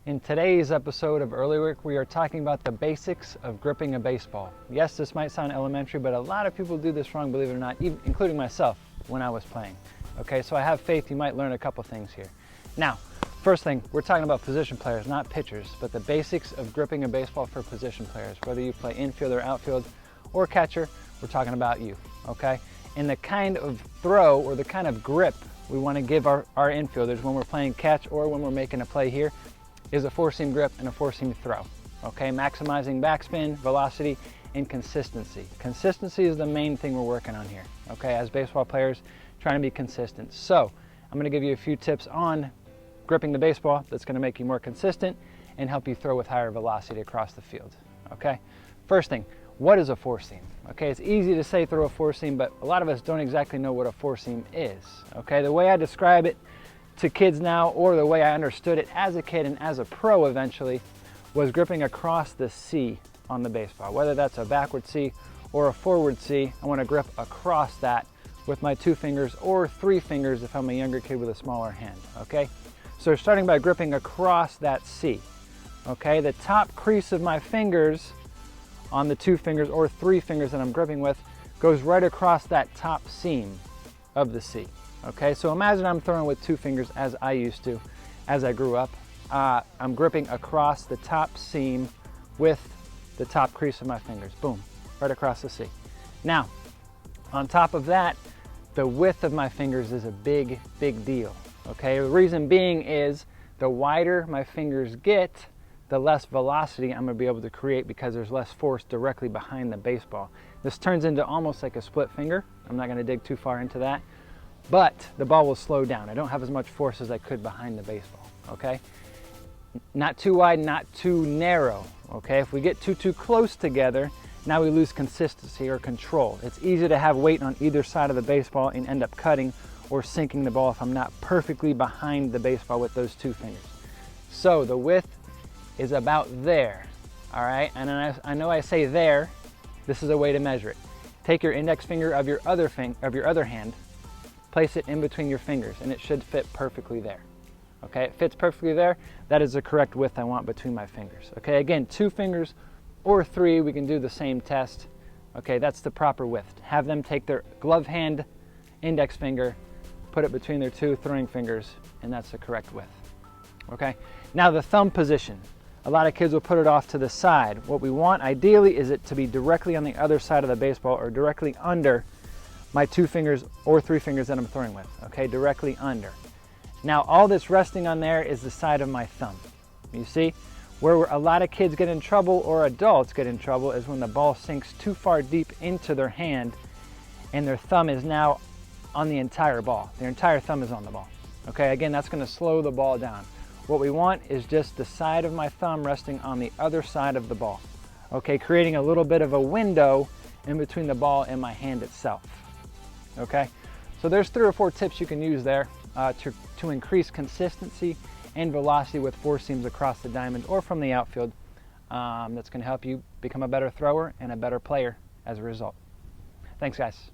In today's episode of Early Work, we are talking about the basics of gripping a baseball. Yes, this might sound elementary, but a lot of people do this wrong, believe it or not, even, including myself when I was playing. Okay, so I have faith you might learn a couple things here. Now, first thing, we're talking about position players, not pitchers, but the basics of gripping a baseball for position players. Whether you play infield or outfield or catcher, we're talking about you, okay? And the kind of throw or the kind of grip we want to give our infielders when we're playing catch or when we're making a play here is a four-seam grip and a four-seam throw, okay? Maximizing backspin, velocity, and consistency. Consistency is the main thing we're working on here, okay? As baseball players, trying to be consistent. So I'm gonna give you a few tips on gripping the baseball that's gonna make you more consistent and help you throw with higher velocity across the field, okay? First thing, what is a four-seam? Okay, it's easy to say throw a four-seam, but a lot of us don't exactly know what a four-seam is, okay? The way I describe it to kids now, or the way I understood it as a kid and as a pro eventually, was gripping across the C on the baseball. Whether that's a backward C or a forward C, I want to grip across that with my 2 fingers or 3 fingers if I'm a younger kid with a smaller hand, okay? So starting by gripping across that C, okay? The top crease of my fingers on the 2 fingers or 3 fingers that I'm gripping with goes right across that top seam of the C. Okay, so imagine I'm throwing with 2 fingers as I used to, as I grew up. I'm gripping across the top seam with the top crease of my fingers. Boom, right across the C. Now, on top of that, the width of my fingers is a big, big deal. Okay, the reason being is the wider my fingers get, the less velocity I'm gonna be able to create because there's less force directly behind the baseball. This turns into almost like a split finger. I'm not gonna dig too far into that. But the ball will slow down. I don't have as much force as I could behind the baseball, okay? Not too wide, not too narrow, okay? If we get too close together, now we lose consistency or control. It's easy to have weight on either side of the baseball and end up cutting or sinking the ball if I'm not perfectly behind the baseball with those 2 fingers. So the width is about there, all right? And I know I say there, this is a way to measure it. Take your index finger of your other hand, place it in between your fingers, and it should fit perfectly there. Okay, it fits perfectly there. That is the correct width I want between my fingers. Okay, again, 2 fingers or 3, we can do the same test. Okay, that's the proper width. Have them take their glove hand, index finger, put it between their 2 throwing fingers, and that's the correct width. Okay, now the thumb position. A lot of kids will put it off to the side. What we want ideally is it to be directly on the other side of the baseball or directly under my 2 fingers or 3 fingers that I'm throwing with, okay, directly under. Now all that's resting on there is the side of my thumb. You see, where a lot of kids get in trouble or adults get in trouble is when the ball sinks too far deep into their hand and their thumb is now on the entire ball. Their entire thumb is on the ball. Okay, again, that's gonna slow the ball down. What we want is just the side of my thumb resting on the other side of the ball. Okay, creating a little bit of a window in between the ball and my hand itself. Okay, so there's 3 or 4 tips you can use there to increase consistency and velocity with four seams across the diamond or from the outfield. That's going to help you become a better thrower and a better player as a result. Thanks, guys.